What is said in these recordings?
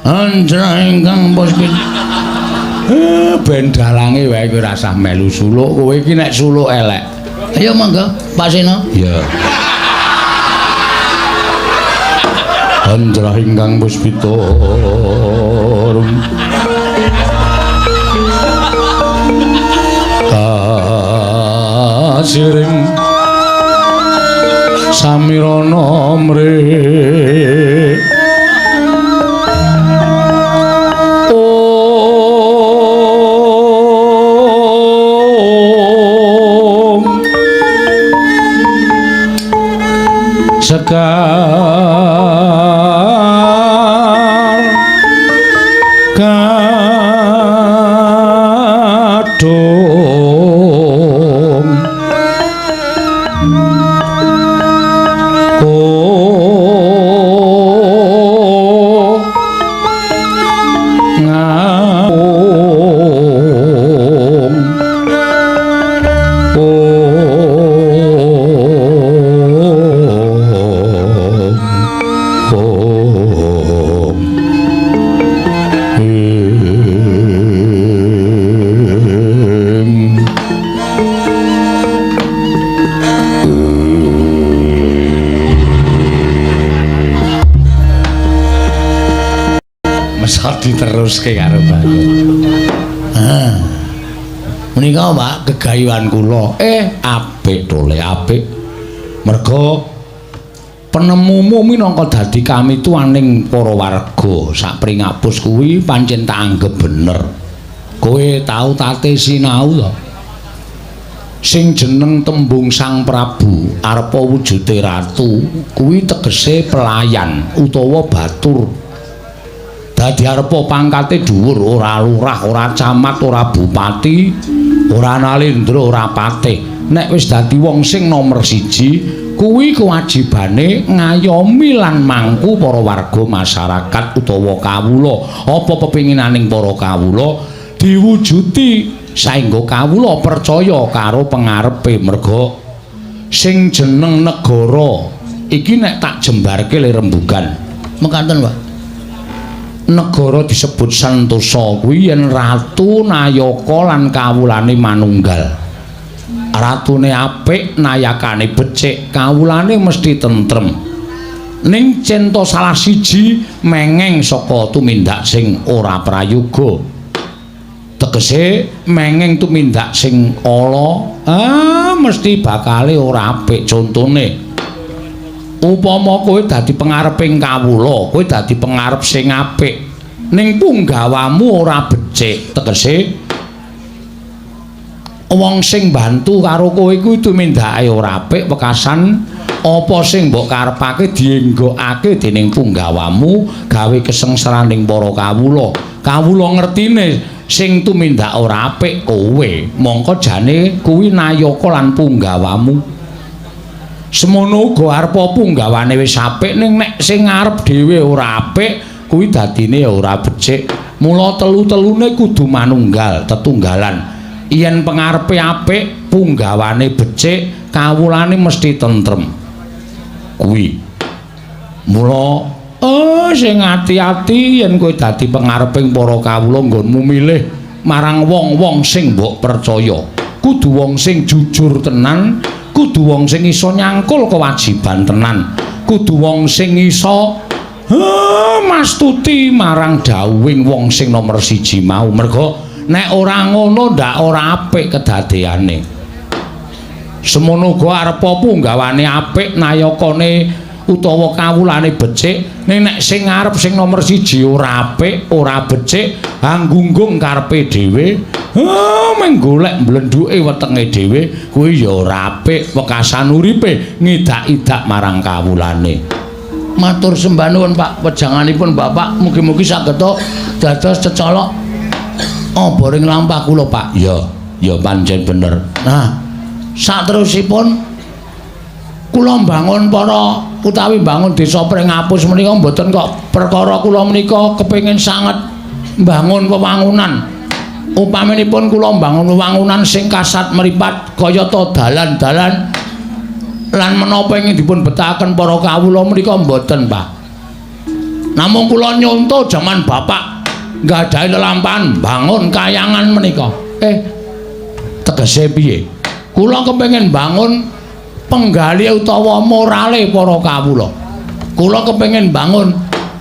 Anjra ingkang puspita. Ben dalange wae kowe rasah melu suluk, kowe iki nek suluk elek. Ayo mangga, Pak Sena. Iya. Anjra ingkang puspita. Kasiring samirana mrih sekar kadung diteruske karo Bagus. Menika Pak gegayuhan kula. Apik tole apik. Merga penemumu minangka dadi kami tuaning para warga sak Pringapus kuwi pancen tak anggap bener. Kowe tau tate sinau to. Sing jeneng tembung Sang Prabu arepa wujude ratu kuwi tegese pelayan utawa batur. Dadi arepa pangkate dhuwur, ora lurah, ora camat, ora bupati, ora nalendra, ora patih. Nek wis dadi wong sing nomor 1, kuwi kewajibane ngayomi lan mangku para warga masyarakat utawa kawula. Apa pepinginaning para kawula diwujudi saengga kawula percaya karo pangarepe. Merga sing jeneng negara iki nek tak jembarke le rembugan. Mekaten, Pak. Negara disebut Santosa kuwi yen Ratu Nayaka lan kawulane manunggal. Ratune apik, nayakane becik, kawulane mesti tentrem. Ning centa salah siji mengeng saka tumindak sing ora prayoga. Tegese mengeng tumindak sing ala, mesti bakale ora apik. Contone upama kowe dadi pangareping kawula, kowe dadi pangarep sing apik, ning punggawamu ora becik, tegese wong sing bantu karo kowe kuwi tumindake ora apik, wekasan apa sing mbok karepake dienggokake dening punggawamu gawe kesengsaraning para kawula. Kawula ngertine sing tumindak ora apik kowe, mongko jane kuwi Nayaka lan punggawamu. Semono uga arepa punggawane wis apik ning nek sing ngarep dhewe ora apik kuwi dadine ora becik. Mula telu-telune kudu manunggal, tetunggalan. Yen pengarepe apik, punggawane becik, kawulane mesti tentrem. Kuwi. Mula sing ati-ati yen kowe dadi pengareping para kawula nggonmu milih marang wong-wong sing mbok percaya. Kudu wong sing jujur tenan. Kudu wong sing iso nyangkul kewajiban tenan. Kudu wong sing iso mastuti marang dawuhing wong sing nomor 1 mau. Merga nek ora ngono ndak ora apik kedadeane. Semono uga arepa punggawane apik, nayakane utawa kawulane becik, ning nek sing ngarep sing nomor 1 ora apik, ora becik, anggunggung karepe dhewe, menggolek mlenduke wetenge dhewe, kuwi ya ora apik, wekasan uripe ngidak-idak marang kawulane. Matur sembah nuwun Pak, wejanganipun Bapak mugi-mugi saged dados cecolok apa ring lampah kula Pak. Ya pancen bener. Nah, saterusipun kula mbangun para utawi mbangun desa Pringapus menika mboten kok perkara kula menika kepengin sanget mbangun wewangunan. Upaminipun kula mbangun wewangunan sing kasat mripat kayata dalan-dalan lan menapa ingin dipun betahaken para kawula menika mboten, Pak. Namung kula nyonto jaman bapak nggadahi lelampahan bangun kayangan menika. Tegese piye? Kula kepengin bangun penggali utawa morale para kawula. Kula kepengin bangun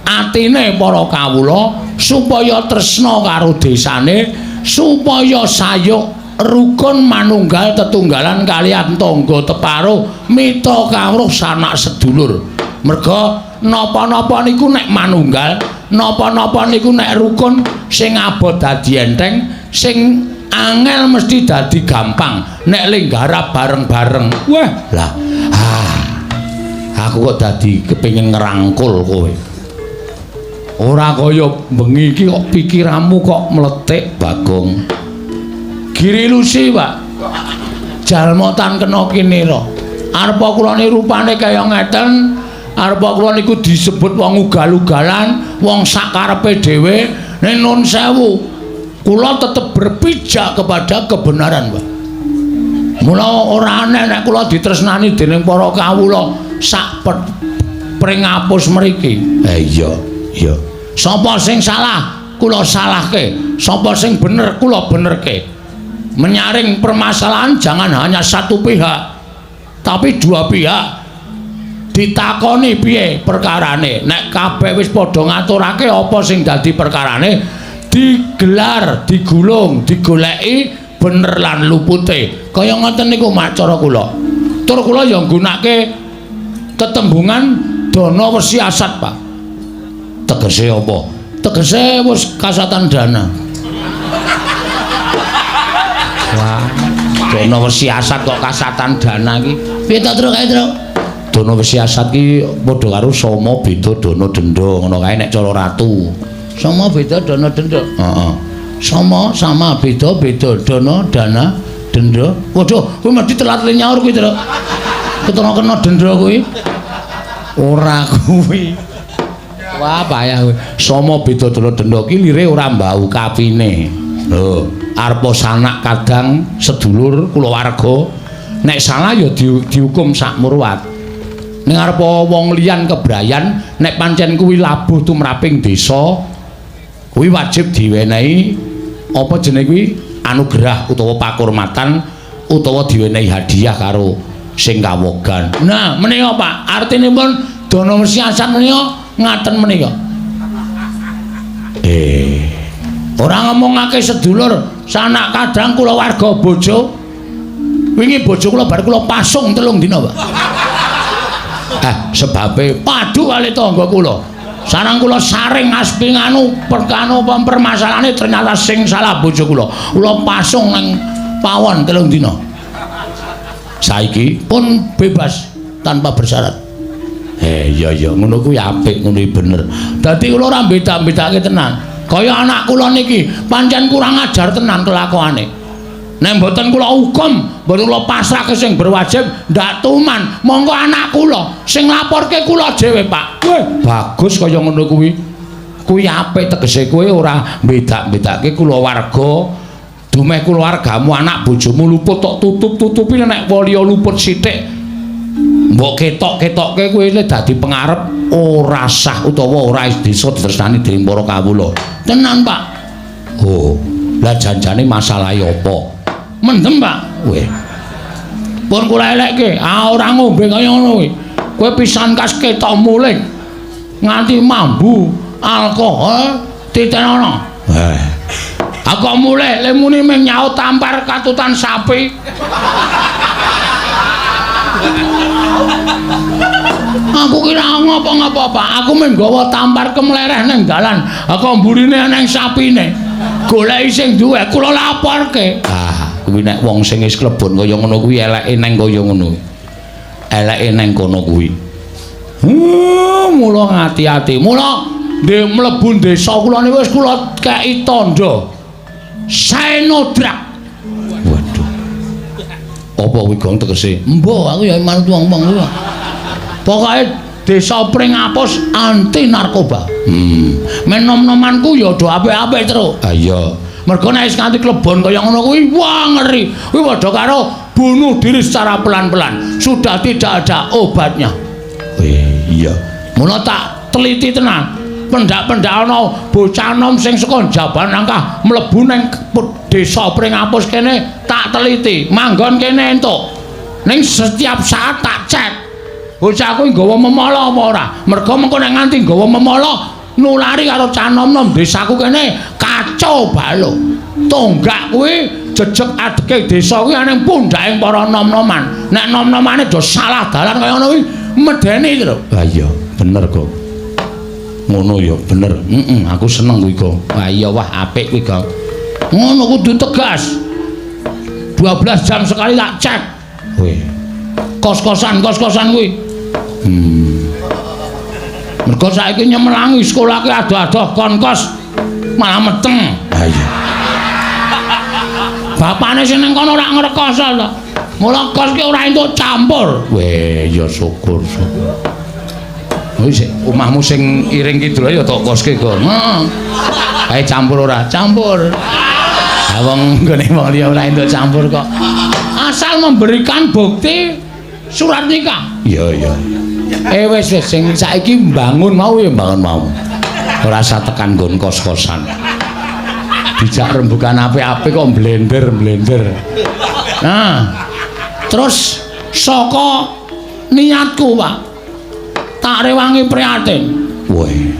atine para kawula supaya tresna karo desane, supaya sayuk rukun manunggal tetunggalan kaliyan tangga teparo mita kawruh sanak sedulur. Merga napa-napa niku nek manunggal, napa-napa niku nek rukun sing abot dadi enteng, sing angel mesti dadi gampang nek lenggarap bareng-bareng. Wah, lah aku kok dadi kepengin ngerangkul kowe. Ora kaya bengi iki kok pikiranmu kok meletik, Bagong. Giri lusi, Pak. Jalma tan kena kinira. Arepa kula niku rupane kaya ngeten, arepa kula niku disebut wong ugal-ugalan, wong sakarepe dhewe. Ning nun sewu, kula tetep berpijak kepada kebenaran, Pak. Mula ora aneh nek kula ditresnani dening para kawula sak pring apus mriki. Iya. Sapa sing salah, kula salahke. Sapa sing bener, kula benerke. Menyaring permasalahan jangan hanya satu pihak, tapi dua pihak. Ditakoni piye perkarane. Nek kabeh wis padha ngaturake apa sing dadi perkarane, digelar, digulung, digoleki bener lan lupute. Kaya ngoten niku mak cara kula. Tur kula ya nggunakake tetembungan dana wesiasat, Pak. Tegese apa? Tegese wis kasatan dana. Wah, dana wesiasat kok kasatan dana iki. Piye to, Truk? Dana wesiasat ki padha karo sama beda dana denda, ngono kae nek cara ratu. Sama beda dana denda. Heeh. Sama beda dana denda. Waduh, kowe mesti telat le nyaur kuwi, Truk. Ketara kena denda kuwi. Ora kuwi. Wah, payah kowe. Sama beda dana denda ki lire ora mbau kapine. Lho, arepa sanak kadang sedulur kulawarga. Nek salah ya dihukum sak murwat. Ning arepa wong liyan kebrayan, nek pancen kuwi labuh tumraping desa, kuwi wajib diwenehi apa jenenge kuwi anugerah utawa pakurmatan utawa diwenehi hadiah karo sing kawogan. Nah, menika Pak, artinipun dana wesiasat menika ngaten menika. Ora ngomongake sedulur sanak kadang kulawarga bojo. Wingi bojo kula bar kula pasung 3 dina, Pak. Sebabe padu kali tangga kula. Sareng kula saring aspinganu perkano permasalahane ternyata sing salah bojo kula. Kula pasung ning pawon 3 dina. Saiki pun bebas tanpa bersyarat. Iya ngono kuwi apik, ngono bener. Dadi kula ora beda-bedake tenan. Kaya anak kula niki pancen kurang ajar tenan kelakuane. Nek mboten kula hukum, mboten kula pasrahke sing berwajib ndak tuman. Monggo anak kula sing laporke kula dhewe, Pak. Weh, bagus kaya ngono kuwi. Kuwi apik tegese kowe ora beda-bedake kulawarga. Dumeh kulawargamu anak bojomu luput tok tutup-tutupi nek waliya luput sithik. Mbok ketok-ketokke kowe dadi pengarep ora sah utawa ora bisa ditresnani dening para kawula. Tenan, Pak. Oh, lah janjane masalahe apa? Mendem, Pak. Weh. Pun kula elekke, ora ngombe kaya ngono kuwi. Kowe pisan kas ketok mulih nganti mambu alkohol titenono. Aku mulih le muni mung nyaut tampar katutan sapi. Aku kira ngapa-ngapa, Pak. Aku menggawa tampar kemlereh nang dalan. Aku mburine nang sapine. Goleki sing duwe kula laporke. Kuwi nek wong sing wis klebon kaya ngono kuwi eleke nang kaya ngono. Eleke nang kono kuwi. Mula ngati-ati. Mula mlebu desa kula niku wis kula kei tandha. Saenodrak. Waduh. Apa kuwi gong tegese? Mbah, aku ya manut wong-wong kuwi. Pokoke desa Pring Apus anti narkoba. Men nom-nomanku ya do apik-apik terus. Iya. Mergo nek wis nganti klebon kaya ngono kuwi wah ngeri. Kuwi padha karo bunuh diri secara pelan-pelan. Sudah tidak ada obatnya. Iya. Mula tak teliti tenan. pendak-pendak ana bocah nom sing saka Jaban Nangkah mlebu ning desa Pringapus kene tak teliti manggon kene entuk ning setiap saat tak cek bocah kuwi nggawa memala apa ora mergo mengko nek nganti nggawa memala nulari karo cah nom-nom desaku kene kacau balau tonggak kuwi jejeg adeke desa kuwi ning pundhake para nom-noman nek nom-nomane do salah dalan kaya ngono kuwi medeni lho ha iya bener kok ngono ya bener aku seneng kuwi kok ha iya wah apik kuwi kok ngono kudu tegas 12 jam sekali tak cek weh kos-kosan kuwi mergo saiki nyemelangi sekolah ki adoh-adoh kon-kos malah meteng ha iya bapane sing ning kono ora ngrekos to mula kos ki ora entuk campur weh ya syukur wis omahmu sing iring kidul ya tok koske kok heeh campur ora campur ha wong nggone wong liya ora entuk campur kok asal memberikan bukti surat nikah iya wis sing saiki mbangun mau ya mbangun mau ora usah tekan nggon kos-kosan dijak rembukan apik-apik kok blender nah terus saka niatku Pak tak rewangi prihatin weh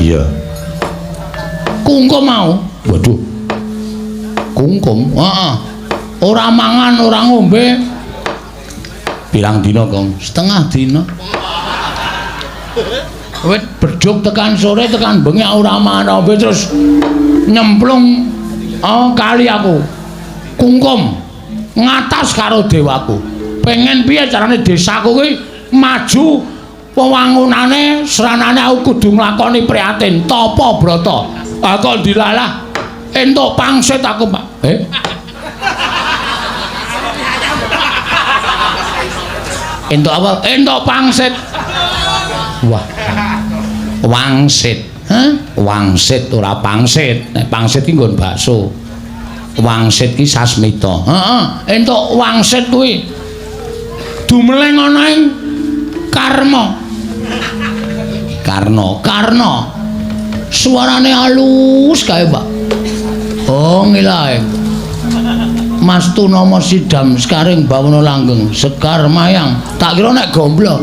iya kungkum mau waduh kungkum ora mangan ora ngombe pirang dina Kong setengah dina wit beduk tekan sore tekan bengi ora mangan ngombe terus nyemplung kali aku kungkum ngatas karo dewaku pengen piye carane desaku kuwi maju wewangunane seranane aku kudu nglakoni prihatin tapa brata kok dilalah entuk pangsit aku Pak entuk apa entuk pangsit wah wangsit wangsit ora pangsit nek pangsit ki nggon bakso wangsit ki sasmita entuk wangsit kuwi dumeleng ana ing Karna suarane halus kae Pak ngilahe Mas Tunama Sidam Sekaring Bawana Langgeng Sekar Mayang tak kira nek gomblo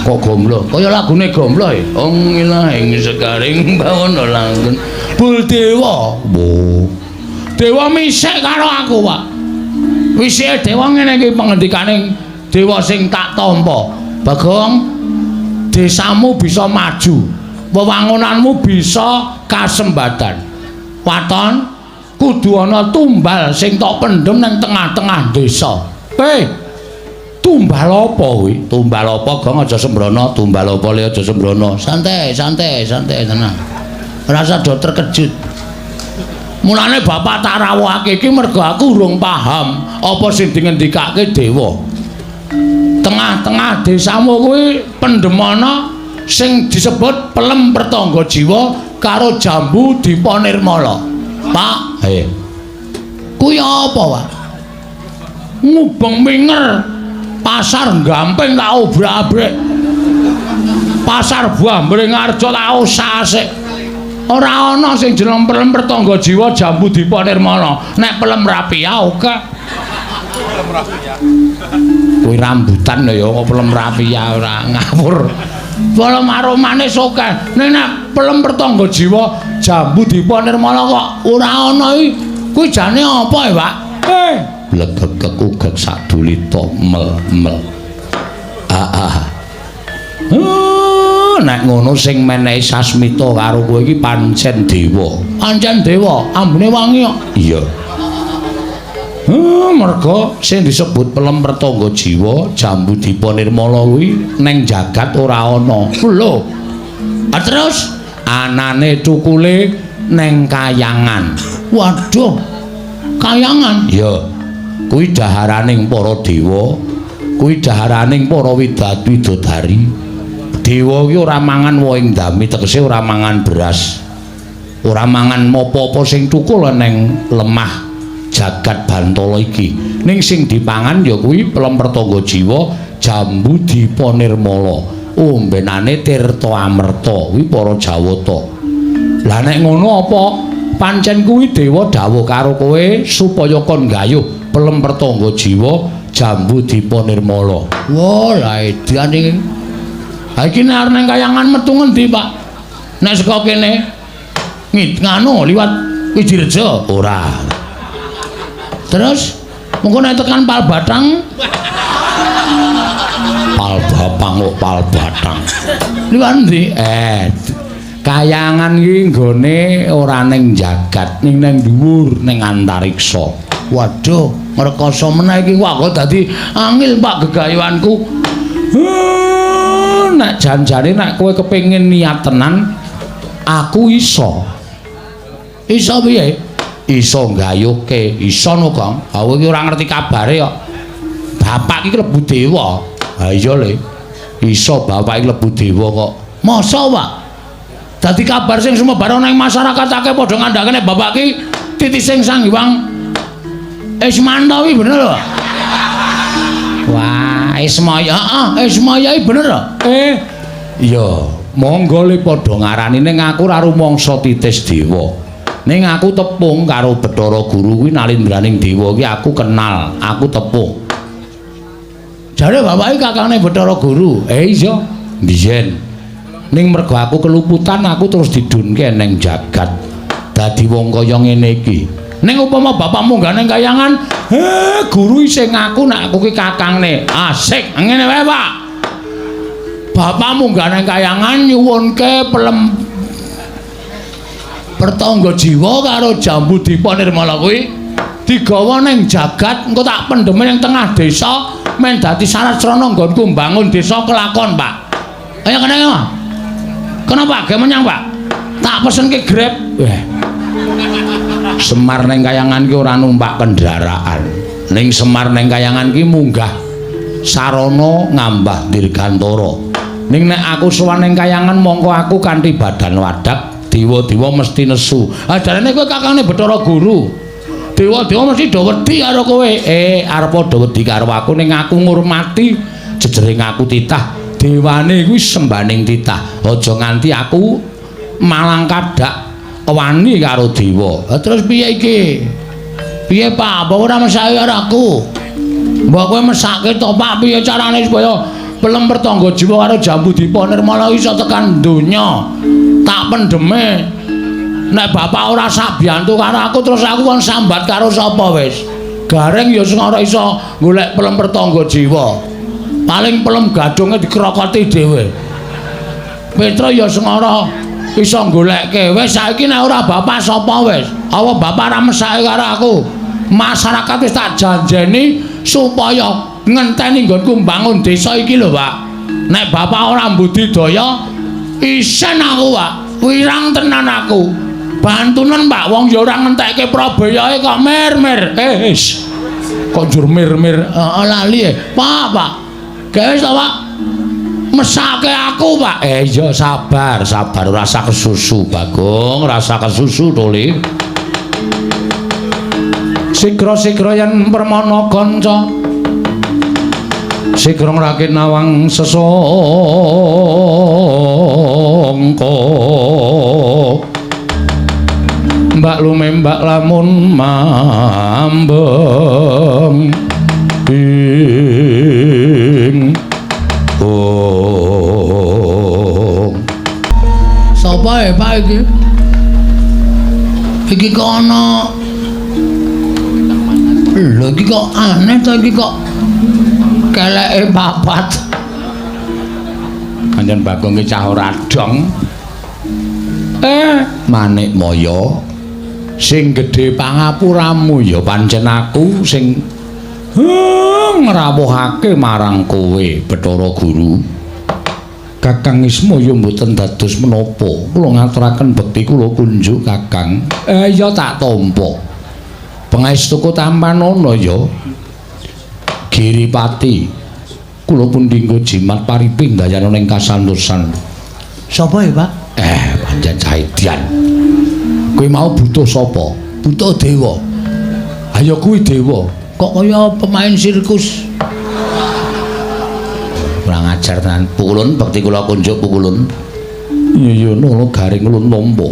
kok gomblo kaya lagune gomblo ya ngilahe Sekaring Bawana Langgeng Bul Dewa Dewa misek karo aku Pak wisike dewa ngene iki pengendikane dewa sing tak tampa Bagong desamu bisa maju wewangunanmu bisa kasembadan waton kudu ana tumbal sing tok pendhem nang tengah-tengah desa tumbal apa kuwi tumbal apa Gong aja sembrono tumbal apa le aja sembrono santai tenang ora usah do terkejut mulane bapak tak rawuhake iki mergo aku urung paham apa sing dingendikake dewa tengah-tengah desamu kuwi pendemana sing disebut pelem pertangga jiwa karo jambu diponirmala Pak kuwi apa Pak ngubeng minger pasar gamping tak obrak-abrik pasar buah Mringharja tak usah-asik ora ana sing jeneng pelem pertangga jiwa jambu diponirmala nek pelem rapia oke kuwi rambutan lho ya pelem rapia ora ngawur pelem aromane oke nek pelem pertangga jiwa jambu diponirmala kok ora ana iki kuwi jane apa ya Pak legek ugek sadulita mel nek ngono sing menehi sasmita karo kowe iki pancen dewa ambune wangi kok iya merga sing disebut pelem pertangga jiwa jambu diponirmala kuwi ning jagat ora ana lho terus anane cukule ning kayangan waduh kayangan iya kuwi daharaning para dewa kuwi daharaning para widadari dewa ki ora mangan wohing dami tegese ora mangan beras ora mangan apa-apa sing cukul ning lemah jagat Bantala iki ning sing dipangan ya kuwi pelem pertangga jiwa jambu diponirmala ombenane tirta amerta kuwi para Jawata. Lah nek ngono apa pancen kuwi dewa dawuh karo kowe supaya kon gayuh pelem pertangga jiwa jambu dipa nirmala. Wah, la edan iki. Ha iki nek arep nang kayangan metu ngendi, Pak? Nek saka kene nganu liwat Widireja ora. Terus mengko nek tekan Palbatang Palbatang. Liwat ndi? Kayangan iki nggone ora ning jagat, ning nang dhuwur ning antariksa. Waduh, ngrekoso meneh iki kok dadi angel Pak gegayuhanku. Nek janjane nek kowe kepengin niat tenan, aku iso. Iso piye? Iso nggayuhke, iso no, Kang. Aku iki ora ngerti kabare kok. Bapak iki klebu dewa. Ha iya le. Iso bapak iki klebu dewa kok. Masa, Pak? Dadi kabar sing sumebar nang masyarakat akeh padha ngandhake nek bapak ki titising Sang Hyang Ismanto iki bener lho. Wah, Ismaya, Ismaya iki bener lho. Iya, monggo le padha ngarani ning aku ora rumangsa titis dewa. Ning aku tepung karo Bathara Guru kuwi nalindraning dewa iki aku kenal, aku tepung. Jare bapak iki kakangane Bathara Guru. Iya, biyen. Ning mergo aku keluputan aku terus didunke ning jagat. Dadi wong kaya ngene iki. Ning upama bapak munggah ning kayangan, guru sing ngaku nek aku ki kakangne. Asik, ngene wae, Pak. Bapak munggah ning kayangan nyuwunke pelem pertangga jiwa karo jambu dipa nirmala kuwi digawa ning jagat, engko tak pendeme ning tengah desa men dadi syarat srana nggonku mbangun desa kelakon, Pak. Ayo kene, Pak. Kenapa? Ge menyang, Pak? Tak pesenke Grab. Semar ning kayangan ki ora numpak kendaraan. Ning Semar ning kayangan ki munggah sarana ngambah dirgantara. Ning nek aku sowan ning kayangan mongko aku kanthi badan wadak, dewa-dewa mesti nesu. Ah jarene kowe kakangane Bathara Guru. Dewa-dewa mesti do wedi karo kowe. Arep padha wedi karo aku ning aku ngurmati jejering aku titah. Dewane kuwi sembaning titah. Aja nganti aku malang kadak wani karo dewa. Terus piye iki? Piye, Pak? Apa ora mesake karo aku? Mbok kowe mesake to, Pak? Piye carane supaya pelem pertangga jiwa karo jambu dipa nirmala iso tekan donya? Tak pendeme. Nek bapak ora sak biantu karo aku terus aku kon sambat karo sapa wis? Gareng ya sing ora iso golek pelem pertangga jiwa. Paling pelem gadunge dikrokoti dhewe. Petra ya sing ora iso goleke. Wis saiki nek ora bapak sapa wis? Apa bapak ora mesake karo aku? Masyarakat wis tak janjeni supaya ngenteni nggonku mbangun desa iki lho, Pak. Nek bapak ora mbudidaya isen aku, Pak. Wirang tenan aku. Bantunen, Pak. Wong ya ora ngentekke prabayake kok mir-mir. Kok njur mir-mir lali. Pak. Guys, Pak. Mesake aku, Pak. Iya, sabar, rasa kesusu, Bagong, rasa kesusu to, Li. Sigra-sigra yen permana kanca. Sigra ngrakit nawang sesangka. Mbak lumembak lamun mambeng. Sapa Pak iki? Iki kok ana. Lho iki kok aneh to iki kok. Keleke papat. Kanjen Bagong ki cah ora dong. Manik Maya sing gedhe pangapuramu ya pancen aku sing ngrawuhake marang kowe Bathara Guru. Kakang Ismaya mboten dados menapa. Kula ngaturaken bekti kula kunjuk Kakang. Ya tak tampa. Pangestuku tampan ana ya. Giripati. Kula pun dinggo jimat pariping dayana ning kasantosan. Sapa ya, Pak? Pancen Cahyadyan. Kowe mau butuh sapa? Butuh dewa. Ayo kuwi dewa. Kok kaya pemain sirkus. Kurang ajar tenan. Pukulun bekti kula kunjuk pukulun. Iya nono garing ulun nampa.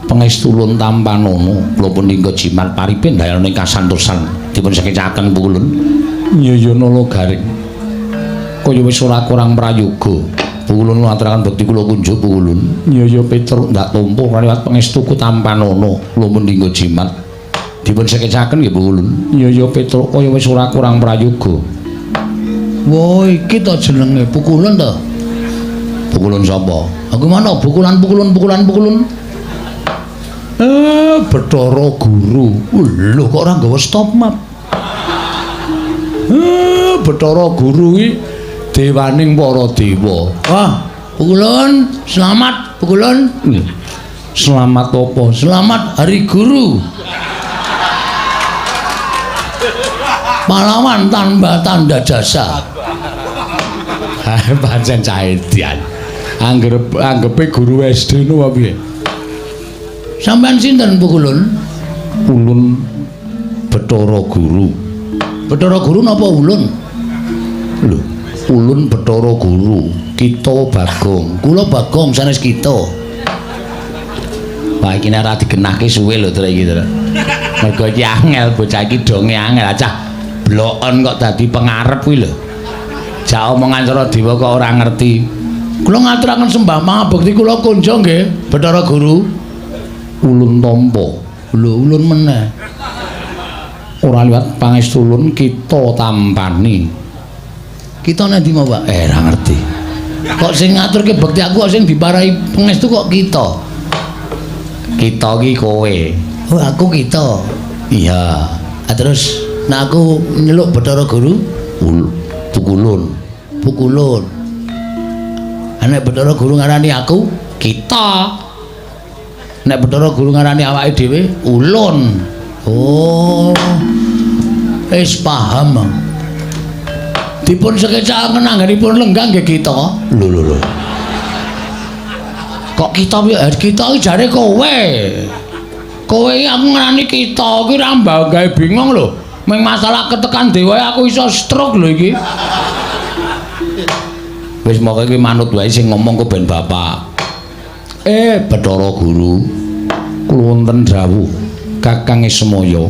Pangestu ulun tampanono kula punika jimat paripin dayana ing kasantosan dipun sekecaken pukulun. Iya nono garing. Kaya wis ora kurang prayoga. Pukulun ngaturaken bekti kula kunjuk pukulun. Iya Petruk ndak tampa kaliwat pangestuku tampanono kula punika jimat dipun sekecaken nggih pukulun. Iya Petruk kaya wis ora kurang prayoga. Wah iki to jenenge pukulun to. Pukulun sapa? Aku mana pukulan. Bathara Guru. Lho kok ora nggawa stop map. Bathara Guru iki dewaning para dewa. Wah, pukulun, selamat pukulun. Selamat apa? Selamat Hari Guru. Pahlawan tanpa tanda jasa. Pancen caedian. Anggepe guru SD nu apa piye? Sampeyan sinten pukulun? Ulun Bathara Guru. Bathara Guru napa ulun? Lho, ulun Bathara Guru, kita Bagong. Kula Bagong sanes kita. Wah iki nek ora digenahke suwe lho to iki to. Mergo iki angel bocah iki donge angel acah blokon kok dadi pengarep kuwi lho. Jak omongan cara dewa kok ora ngerti. Kula ngaturaken sembah mangabekti kula kunjuk nggih, Bathara Guru. Ulun tampa. Lho ulun meneh. Ora liwat pangestu ulun kita tampani. Kita nendi mau, Pak? Ora ngerti. Kok sing ngaturke bekti aku kok sing diparahi pangestu kok kita. Kita iki kowe. Oh, aku kita. Iya. Terus nek aku nyeluk Bathara Guru, pukulun. Nek Bathara Guru ngarani aku, kita. Nek Bathara Guru ngarani awake dhewe, ulun. Oh. Wis paham. Dipun sekecaken anggenipun lenggang nggih kita. Lho. Kok kita piye? Kita iki jare kowe. Kowe iki aku ngarani kita iki ra gawe bingung lho. Ming masalah ketekan dewa aku iso stroke lho iki. Wis moko iki manut wae sing ngomong ku ben bapak. Bathara Guru. Kula wonten dawuh Kakang Ismaya.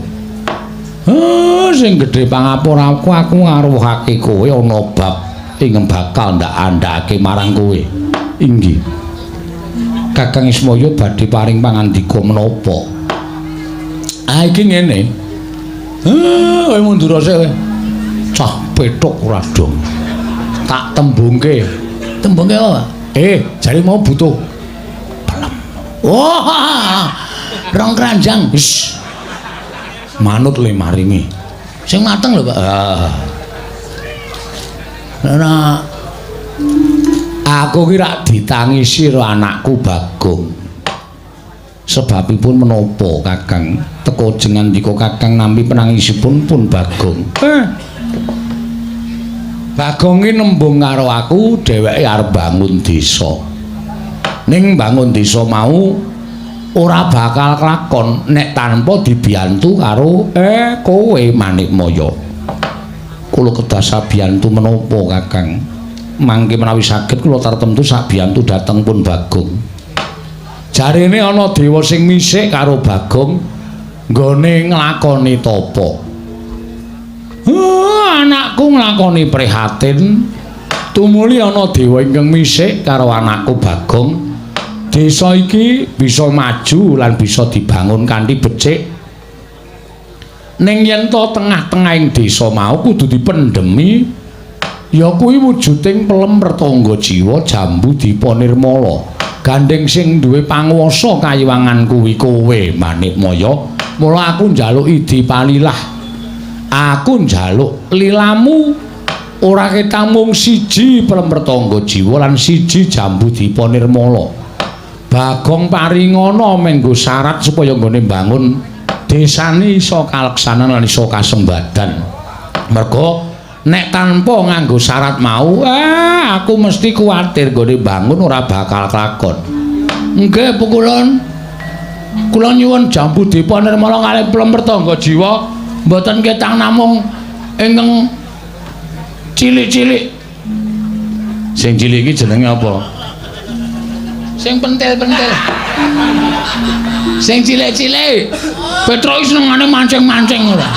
Sing gedhe pangapura aku ngaruhake kowe ana bab ing bakal ndak andhake marang kowe. Inggih. Kakang Ismaya badhe paring pangandika menapa? Iki ngene. Kowe mundur sik kowe. Cah petuk ora dong. Tak tembungke. Tembungke apa? Jare mau butuh pelem. Wah. Rong keranjang. Manut le maringi. Sing mateng lho, Pak. Nah, aku ki rak ditangisi karo anakku Bagong. Sebabipun menapa, Kakang? Teka jengan dika Kakang nampi penangisipun pun Bagong. Bagong ki nembung karo aku dheweke arep bangun desa. Ning bangun desa mau ora bakal kelakon nek tanpa dibiyantu karo kowe Manikmaya. Kula kedah sabiyantu menapa Kakang? Mangke menawi saged kula tartemtu sabiyantu dhateng pun Bagong. Jarene ana dewa sing misik karo Bagong nggone nglakoni tapa. Anakku nglakoni prihatin tumuli ana dewa ingkang misik karo anakku Bagong. Desa iki bisa maju lan bisa dibangun kanthi becik. Ning yen to tengah-tengahing desa mau kudu dipendhemi ya kuwi wujuding pelem pertangga jiwa Jambu Dipa Nirmala. Gandeng sing duwe panguwasa kayiwangan kuwi kowe Manikmaya. Mula aku njaluk idi palilah. Aku njaluk lilamu ora ketang mung siji pelem pertangga jiwa lan siji Jambu Dipa Nirmala. Bagong paringana menggo syarat supaya nggone bangun desane iso kaleksanan lan iso kasembadan. Mergo nek tanpa nganggo syarat mau, aku mesti kuwatir nggone bangun ora bakal kelakon. Nggih, pukulun. Kula nyuwun Jambu Dipa Nirmala kalih pelem pertangga jiwa mboten ketang namung ingkang cilik-cilik Sing cilik iki jenenge apa? Sing pentil-pentil. Sing cilik-cilik. Petro iki senengane mancing-mancing ora.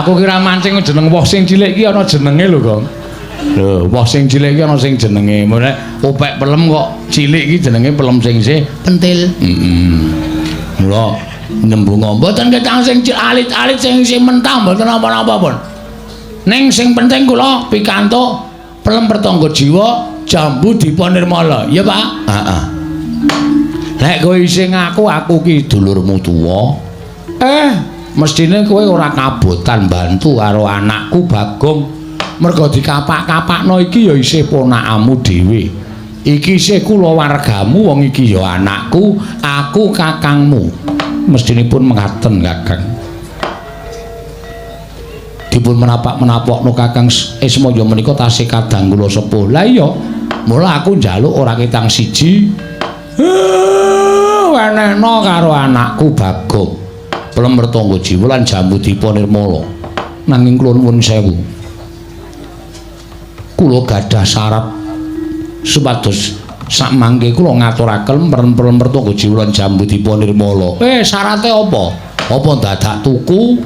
Aku kira mancing jeneng woh sing cilik iki ana jenenge lho, Kang. Lho, woh sing cilik iki ana sing jenenge. Mulane opek pelem kok cilik iki jenenge pelem sing pentil. Mula nembung mboten ketang sing alit-alit sing mentah mboten apa-apa pun. Ning sing penting kula pikantuk pelem pertangga jiwa jambu diponirmala. Ya, Pak? Heeh. Lek kowe isih ngaku aku ki dulurmu tuwa, mestine kowe ora kabotan bantu karo anakku Bagong. Merga dikapak-kapakno iki ya isih ponakamu dhewe. Iki isih kulawargamu, wong iki ya anakku, aku kakangmu. Mestinipun mengaten, Kakang. Dipun menapak-menapokno Kakang Ismaya menika tasih kadang kula sepuh. Lah iya, mula aku njaluk ora ketang siji. Wenehno karo anakku Bagong. Pelem mertangga jiwa lan jambu diponirmala. Nanging kula nuwun sewu. Kula gadah syarat supados sak mangke kula ngaturaken pelem mertangga jiwa lan jambu diponirmala. Syarate apa? Apa dadak tuku?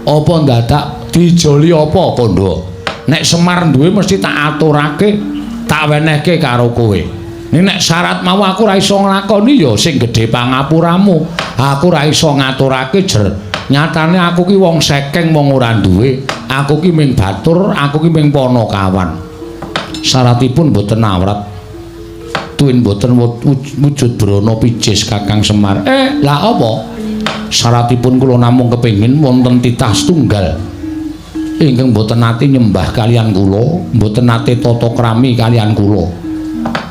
Apa dadak dijoli apa kondo? Nek Semar duwe mesti tak aturake, tak wenehke karo kowe. Nek syarat mau aku ora iso nglakoni ya sing gedhe pangapuramu. Aku ora iso ngaturake jer. Nyatane aku ki wong sekeng wong ora duwe. Aku ki ming batur, aku ki ming Panakawan. Syaratipun boten awrat. Tuwin boten wujud brana pijes Kakang Semar. Lah apa? Syaratipun kula namung kepengin wonten titah setunggal. Ingkang boten nate nyembah kalian kula, boten nate tata krami kalian kula.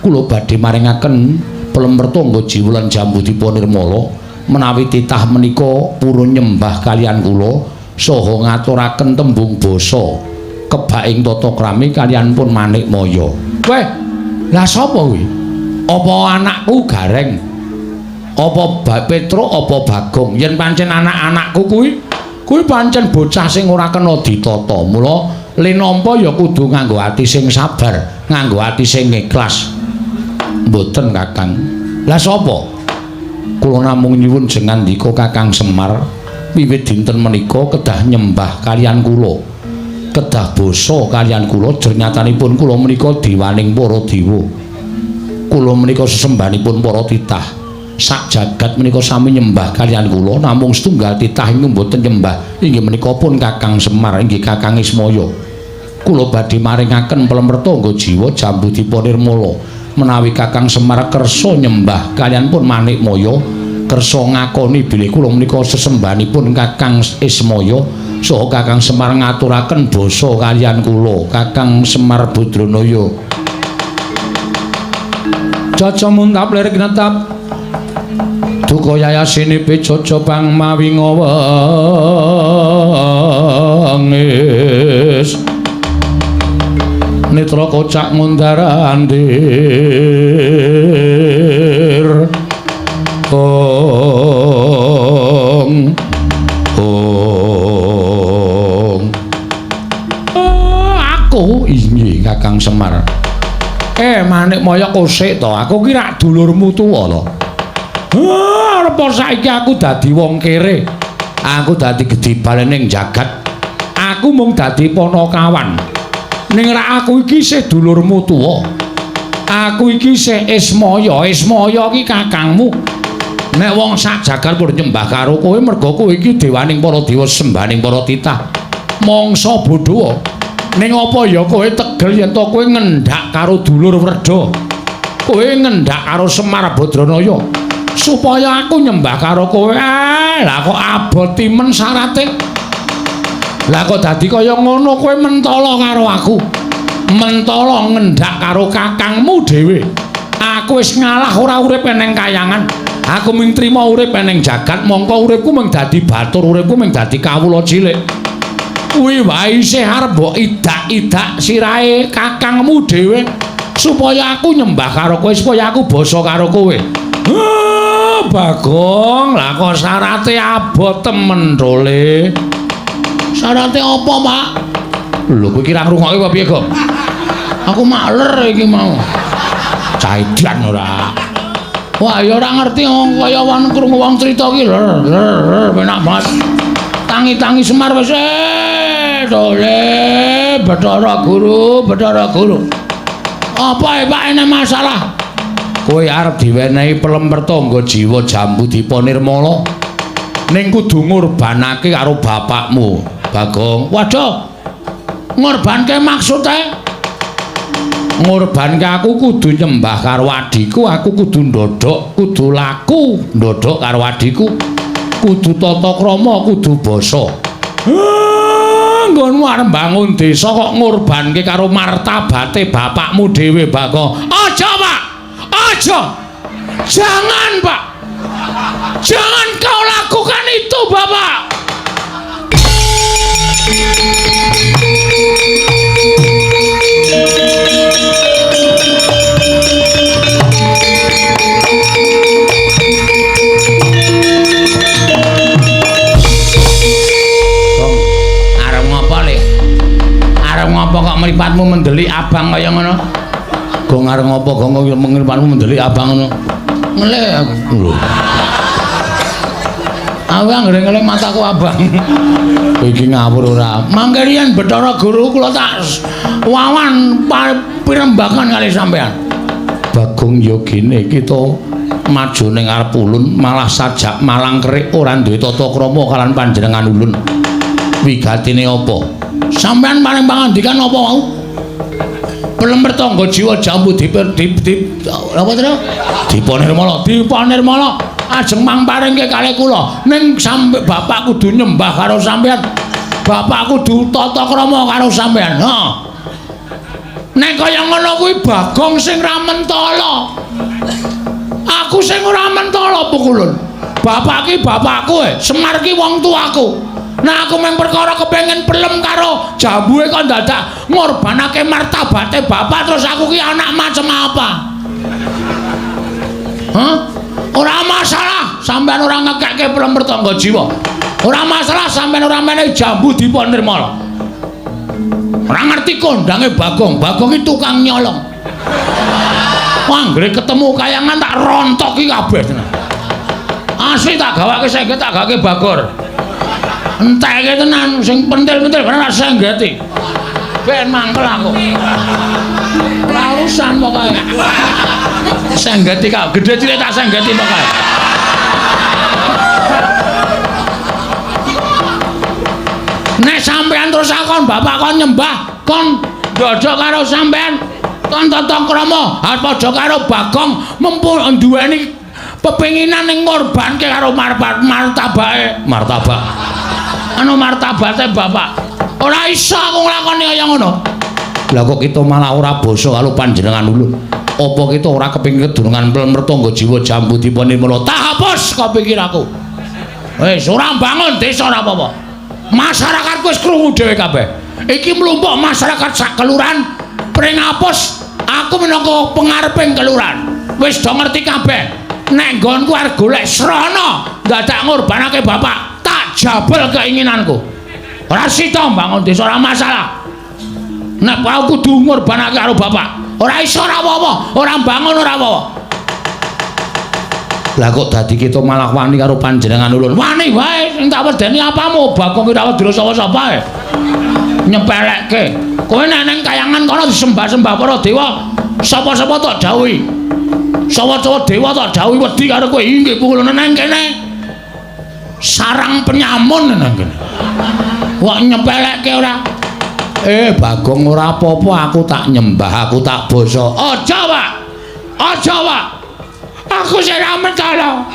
Kula badhe maringaken pelem pertangga jiwa lan jambu diponirmala menawi titah menika purun nyembah kalian kula saha ngaturaken tembung basa kebaing tata krami kalian pun manik maya. Weh, lah sapa kuwi? Apa anakku Gareng? Apa Petro apa Bagong? Yen pancen anak-anakku kuwi pancen bocah sing ora kena ditata. Mula linampa ya kudu nganggo ati sing sabar, nganggo ati sing ikhlas. Mboten Kakang. Lah sapa? Kula namung nyuwun jengandika Kakang Semar wiwit dinten menika kedah nyembah kalian kula. Kedah basa kalian kula jernyatanipun kula menika dewaning para dewa. Kula menika sesembahanipun para titah. Sak jagat menika sami nyembah kalian kula namung setunggal titah ingkang mboten nyembah inggih menika pun Kakang Semar inggih Kakang Ismaya. Kula badhe maringaken pelem pertangga jiwa jambu diponirmala. Menawi Kakang Semar kersa nyembah kalian pun manik moyo kersa ngakoni bilih kula menika sesembahanipun Kakang Ismaya saha Kakang Semar ngaturaken basa kalian kula Kakang Semar Badranaya. Caca muntap lirik netap duka yayasine pecoco pang mawi ngawangis Nitra kocak mundarandir aku inggih Kakang Semar manik moyo kosik to aku kira dulurmu tuwa to apa saiki aku dadi wong kere aku dadi gedibalen ning jagat aku mung dadi Panakawan ning ra aku iki isih dulurmu tuwa. Aku iki isih Ismaya, Ismaya iki kakangmu. Nek wong sak jagat pun nyembah karo kowe merga kowe iki dewaning para dewa sembahaning para titah. Mangsa bodho. Ning apa ya kowe tegel yen to kowe ngendhak karo dulur Werda. Kowe ngendhak karo Semar Badranaya supaya aku nyembah karo kowe. Lah kok abot timen syarate. Lah kok dadi kaya ngono kowe mentala karo aku. Mentala ngendhak karo kakangmu dhewe. Aku wis ngalah ora urip ning kayangan. Aku mung trima urip ning jagat, mongko uripku mung dadi batur, uripku mung dadi kawula cilik. Kuwi wae isih arep mbok idak-idak sirahe kakangmu dhewe supaya aku nyembah karo kowe, supaya aku basa karo kowe. Bagong, lah kok syarate abot temen dole. Syarate apa, Pak? Lho kowe kira ngrungokke apa piye, Gong? Aku makler iki mau. Caidan ora. Wah, ya ora ngerti kaya wan krungu wong crita iki penak banget. Tangi-tangi Semar wis dole Bathara Guru, Bathara Guru. Apa Pak ene masalah? Kowe arep diwenehi pelem pertangga jiwa Jambu Dipa Nirmala. Ning kudu ngorbanake karo bapakmu, Bagong. Waduh. Ngorbanke maksude? Ngorbanke aku kudu nyembah karo adhiku, aku kudu ndodhok, kudu laku ndodhok karo adhiku. Kudu tata krama, kudu basa. Nggonmu arep bangun desa kok ngorbanke karo martabate bapakmu dhewe, Bagong. Aja, Pak. Aja. Jangan, Pak. Jangan kau lakukan itu, Bapak. Ngopo kok mripatmu mendelik abang kaya ngono? Gong arep ngopo gong mripatmu mendelik abang ngono? Ngelih aku lho. Aku anggere mataku abang. Iki ngawur ora. Mangke riyen Bathara Guru kula tak wawan pirembagan kali sampean. Bagong ya gene kita maju ning arep ulun malah sajak malang kerik ora duwe tata krama kalian panjenengan ulun. Wigatine apa? Sampean paling pangandikan apa mau? Pelem pertangga jiwa Jambu Dipa apa to? Dipa Nirmala, Dipa Nirmala ajeng mangparingke kalih kula ning sampe bapak kudu nyembah karo sampean. Bapak kudu tata krama karo sampean. Ha. Nek kaya ngono kuwi Bagong sing ra mentala. Aku sing ora mentala pukulun. Bapak ki bapakku, Semar ki wong tuaku. Nah aku mung perkara kepengin pelem karo jambuhe kok dadak ngorbanake martabate bapak terus aku ki anak macem apa? Hah? Ora masalah sampean ora ngekekke pelem pertangga jiwa. Ora masalah sampean ora menehi Jambu Dipa Nirmala. Ora ngerti kondange Bagong. Bagong iki tukang nyolong. Wah, anggere ketemu kayangan tak rontoki kabeh tenan. Asli tak gawake sengget tak gawake Bagor. Enteke tenan sing pentil-pentil bener senggeti. Ben mangkel aku. Ora urusan pokoke. Senggeti kok gedhe cilik tak senggeti pokoke. Nek sampean terus akon bapak kon nyembah, kon ndodhok karo sampean, kon tata krama, padha karo Bagong mumpung duweni pepenginan ning ngorbanke karo martabake. Anu martabate bapak ora iso aku nglakoni kaya ngono. Lah kok kita malah ora basa karo panjenengan ulun. Apa kita ora kepengin kedurungan mertangga jiwa Jambu Dipa Nirmala? Tak hapus kepikir aku. Wis ora bangun desa ora apa-apa. Masyarakat wis krungu dhewe kabeh. Iki mlumpuk masyarakat sak kelurahan pring hapus. Aku minangka pengareping kelurahan. Wis do ngerti kabeh. Nek nggonku arep golek srana dadak ngorbanake bapak. Jabal keinginanku. Ora sida bangun desa ora masalah. Nek aku kudu ngorbanake karo bapak. Ora iso ora apa-apa, ora bangun ora apa-apa. Lah kok dadi kita malah wani karo panjenengan ulun. Wani wae sing tak wedeni apamu? Bagong ora wedira sapa-sapa ae. Nyepelekke. Kowe nek nang kayangan kono disembah-sembah para dewa, sapa-sapa tok dawuhi. Sapa-sapa dewa tok dawuhi wedi karo kowe inggih pukulun nang kene. Sarang penyamun nang kene. Kok nyepelekke ora? Bagong ora apa-apa, aku tak nyembah, aku tak basa. Aja, Pak. Aja, Pak. Aku sing ra mentala.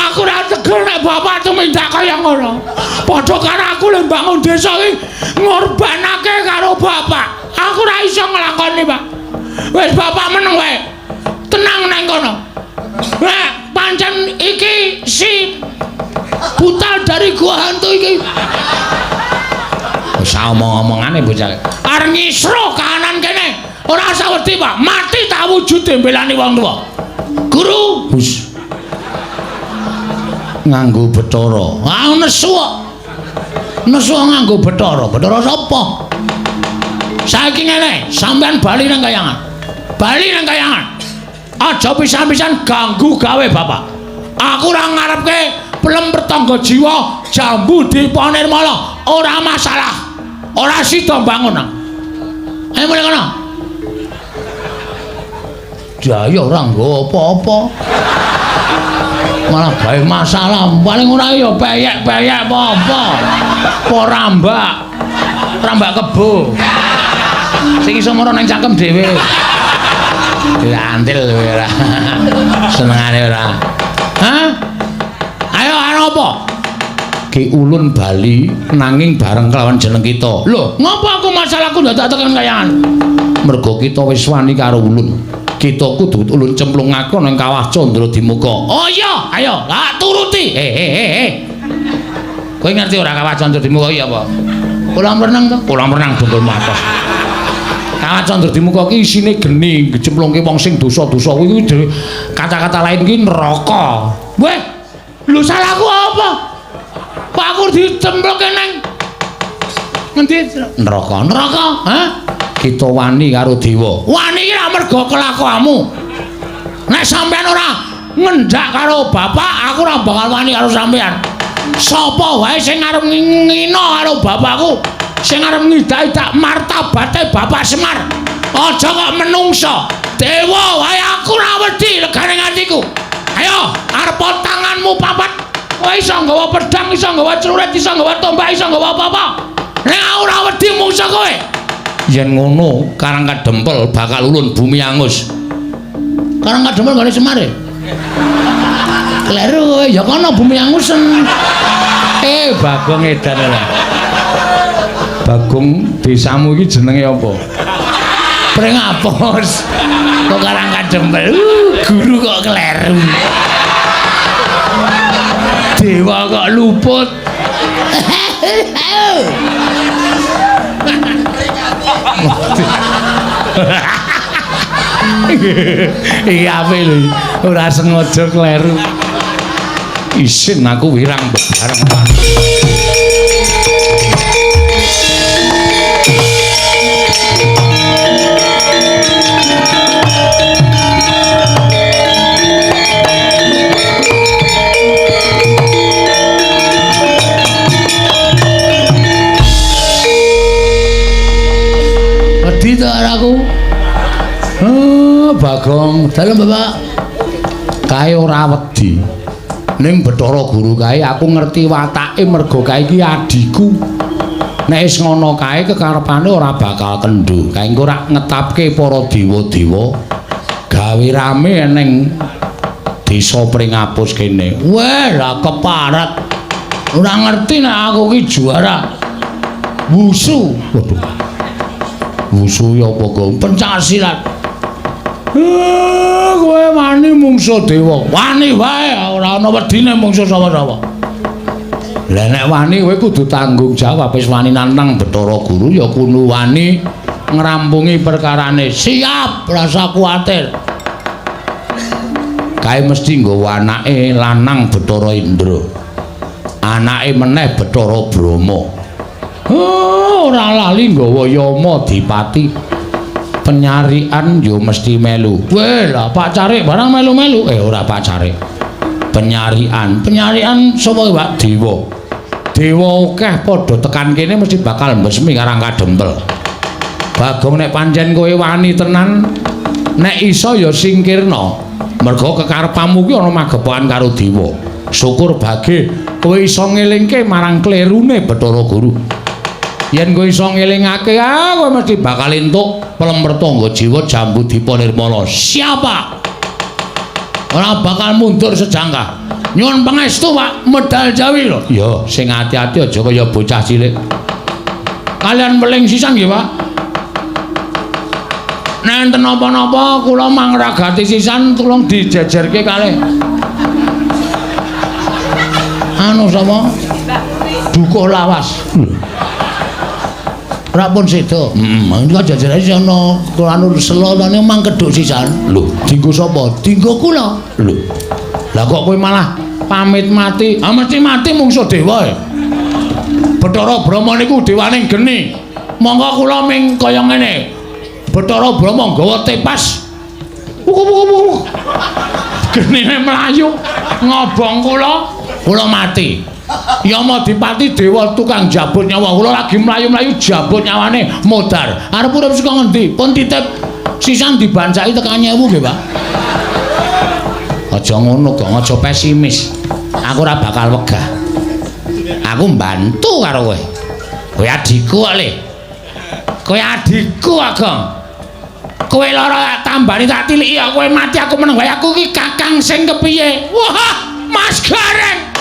Aku ora tegel nek bapak tumindak kaya ngono. Padha karo aku lek bangun desa iki ngorbanake karo bapak. Aku ora iso nglakoni, Pak. Wis bapak meneng wae. Tenang nang kono. Pancen iki si butal dari gua hantu iki. Wis omong-omongane bocah. Arep ngisro kahanan kene. Ora usah wedi, Pak. Mati tak wujude mbelani wong tuwa. Guru, Gus. Nganggo Bathara. Ah nesu kok. Nesu nganggo Bathara. Bathara sapa? Saiki ngene, sampean bali nang kayangan. Bali nang kayangan. Aja pisan-pisan ganggu gawe bapak. Aku ora ngarepke pelem pertangga jiwa jambu Dipa Nirmala. Ora masalah. Ora sida bangun. Ayo mulai kono. Jaya ora nggo apa-apa. Malah gawe masalah. Paling ora ya peyek-peyek apa-apa. Apa rambak. Rambak kebo. Sing iso mara nang cangkem dhewe. Dilantil kowe ora. Senengane ora. Hah? Ayo ana apa? Ki Ulun bali nanging bareng kelawan jeneng kita. Lho, ngapa aku masalahku ndak tekan kayangan? Mergo kita wis wani karo Ulun. Kita kudu Ulun cemplungake nang kawah Candra Dimuka. Oh iya, ayo, tak turuti. Kowe ngerti ora kawah Candra Dimuka iki apa? Kolam renang to? Kolam renang dongkol matos. Kawah Candra Dimuka ki isine geni, gecemplungke wong sing dosa-dosa kuwi kata-kata lain ki neraka. Weh, lho salahku apa? Kok aku dicemplungke nang ngendi? Neraka. Neraka? Hah? Kita wani karo dewa. Wani iki ra mergo kelakuanmu. Nek sampean ora ngendhak karo bapak, aku ora bakal wani karo sampean. Sapa wae sing arep ngina karo bapakku, sing arep ngidak-idak martabate Bapak Semar, aja kok menungso. Dewa wae aku ora wedi legane atiku. Ayo, arep tanganmu papat. Kowe iso nggawa pedang, iso nggawa celurit, iso nggawa tombak, iso nggawa apa-apa. Nek ora wedi mungsa kowe. Yen ngono, Karang Kadempel bakal ulun bumi angus. Karang Kadempel gane Semare. Kleru kowe, ya kono bumi angusen. Bagong edan ora. Bagong desamu iki jenenge apa? Prengapos. Kok Karang Kadempel. Guru kok kleru. Dewa kok luput. Iki ape lho, ora sengaja kleru. Isin aku wirang bebareng. Wedi to aku. Bagong, dalem Bapak. Kae ora wedi. Ning Bathara Guru kae aku ngerti watake mergo kae iki adiku. Nek wis ngono kae kekarepane ora bakal kendho. Kae engko ora ngetapke para dewa-dewa gawe rame ning desa Pringapus kene. Wah, lah keparat. Ora ngerti nek aku ki juara wusu. Waduh. Wusu ya apa kok pencaksilat. Kowe wani mungsuh dewa. Wani wae ora ana wedine mungsuh sapa-sapa. Lah nek wani kowe kudu tanggung jawab wis wani nantang Bathara Guru ya kudu wani ngrampungi perkarane. Siap, rasa kuwatir. Kae mesti nggawa anake lanang Bathara Indra. Anake meneh Bathara Brahma. Ora lali nggawa Yama Dipati. Penyarian yo mesti melu. Weh lah pacare barang melu-melu. Ora pacare. Penyarian sapa Pak Dewa. Dewa akeh padha tekan kene mesti bakal mbesmi Karang Kadempel. Bagong nek pancen kowe wani tenan, nek iso ya singkirna. Mergo kekarepanmu ki ana magepokan karo dewa. Syukur bage kowe iso ngelingke marang klerune Bathara Guru. Yen kowe iso ngelingake, kowe mesti bakal entuk pelem pertangga jiwa jambu Dipa Nirmala. Siapa? Ora bakal mundur sejangkah. Nyuwun pangestu Pak, medal Jawi lho. Ya, sing ati-ati aja kaya bocah cilik. Kalian meling sisan nggih, Pak? Nek enten napa-napa kula mangragati sisan tulung dijejerke kalih. Anu sapa? Dukuh Lawas. Ora pun sedo. Iki jajarane ana anu selolane mang keduk sisan. Lho, dienggo sapa? Dienggo kula. Lho. Lah kok kowe malah pamit mati? Ah mesti mati mungsuh dewa. Bathara Brahma niku dewaning geni. Monggo kula ming kaya ngene. Bathara Brahma nggawa tepas. Genine mlayu ngobong kula mati. Yamadipati dewa tukang jabut nyawa kula lagi mlayu-mlayu jabut nyawane modar. Arep urip saka ngendi? Pun titip sisan dibancaki tekan 1000 nggih, Pak. Aja ngono, kok aja pesimis. Aku ora bakal wegah. Aku mbantu karo kowe. Kowe adikku kok, Le. Kowe adikku, Agong. Kowe lara tambani tak tiliki, kowe mati aku meneng wae. Aku iki kakang sing kepiye? Wah, Mas Gareng.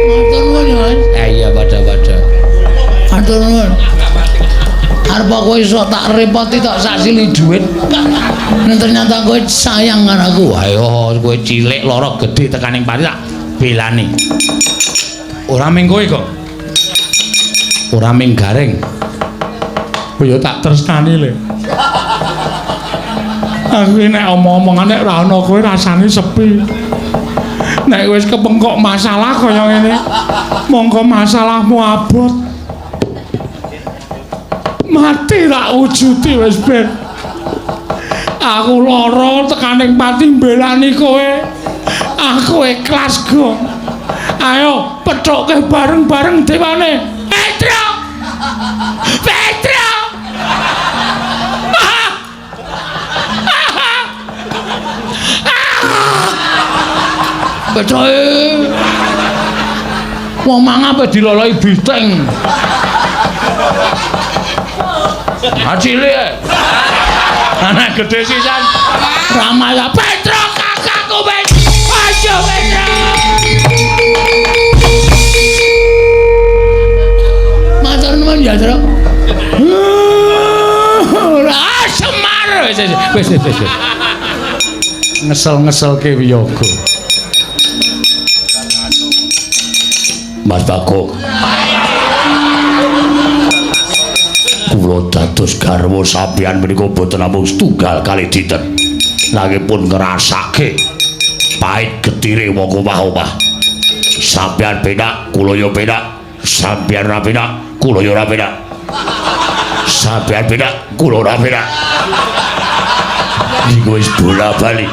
Matur nuwun. Iya, pada-pada. Matur nuwun. Arep kowe iso tak repoti tok sak sili dhuwit. Nek ternyata kowe sayang karo aku, ayo kowe cilik lara gedhe tekaning pati tak belani. Ora ming kowe kok. Ora ming Gareng. Ya tak tresnani, Le. Aku nek omong-omongan nek ora ana kowe rasane sepi. Nek wis kepengkok masalah kaya ngene, monggo masalahmu abot. Mati tak wujudi wis ben. Aku lara tekaning pati mbelani kowe. Aku ikhlas, Gong. Ayo pethokke bareng-bareng dewane. Petro! Petro! Petro. Wong mangan apa diloloi biteng. Cilik. Anak gede sisan. Ramaya Petro kakakku Petro. Ayo Petro. Matur nuwun ya, Tru. Ora Semar wis. Ngesel-ngeselke wiyaga. Mas Bagong. Kula dados garwa sampeyan menika boten namung setunggal kali dinten. Nanging pun ngrasake pahit getire wong omah-omah. Sampeyan penak, kula ya penak. Sampeyan ora penak, kula ya ora penak. Sampeyan penak, kula ora penak. Iki wis bola-bali.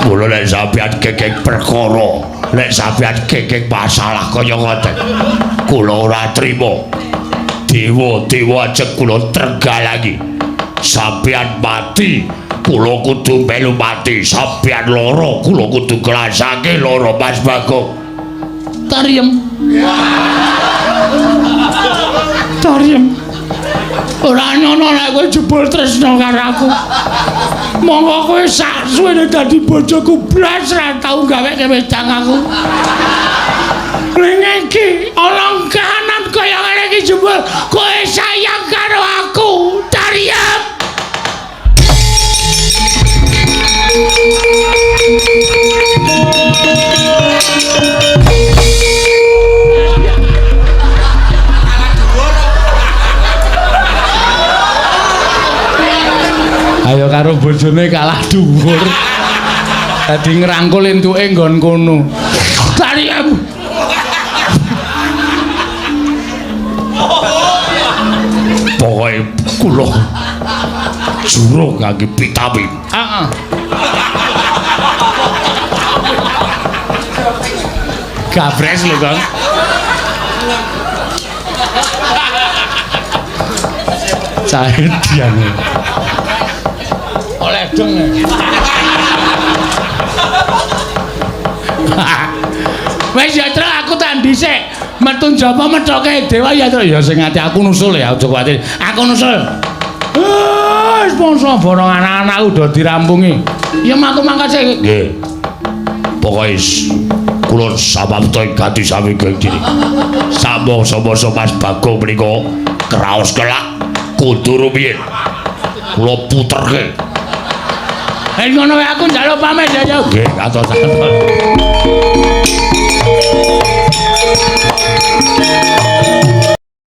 Kula nek sampeyan kekek perkara, nek sampeyan kekek masalah kaya ngoten, kula ora trima. Dewa-dewa ajeng kula trenggalangi. Sampeyan mati, kula kudu melu mati. Sampeyan lara, kula kudu nglasake lara, Mas Bagong. Tariem. Tariem. Ora nyono nek kowe jebul tresna karo aku. Monggo kowe sak suwene dadi bojoku blas ra tau gawe wedang aku. Ning iki ana kahanan kaya ngene iki jebul kowe sayang karo aku. Tariem. Ayo karo bojone kalah dhuwur. Dadi ngrangkul entuke nggon kono. Tariem. Pokoke kula juru kangge vitamin. Heeh. Gabres lho, Kang. Cahe diane. Oleh dong. Wis ya, Tru, aku tak dhisik. Metu njaba methoke dewa ya, Tru. Ya sing ati aku nusul ya, aja kuwatir. Aku nusul. Wis mongso borong anak-anak udah dirampungi. Ya aku mangkat sik. Nggih. Pokoke kula samapta ganti sami geng diri. Samangsa-mangsa Mas Bagong menika kraos kelak kudu rumiyin. Kula puterke. Ngono wae aku njaluk pamit ya. Nggih, atos-atos.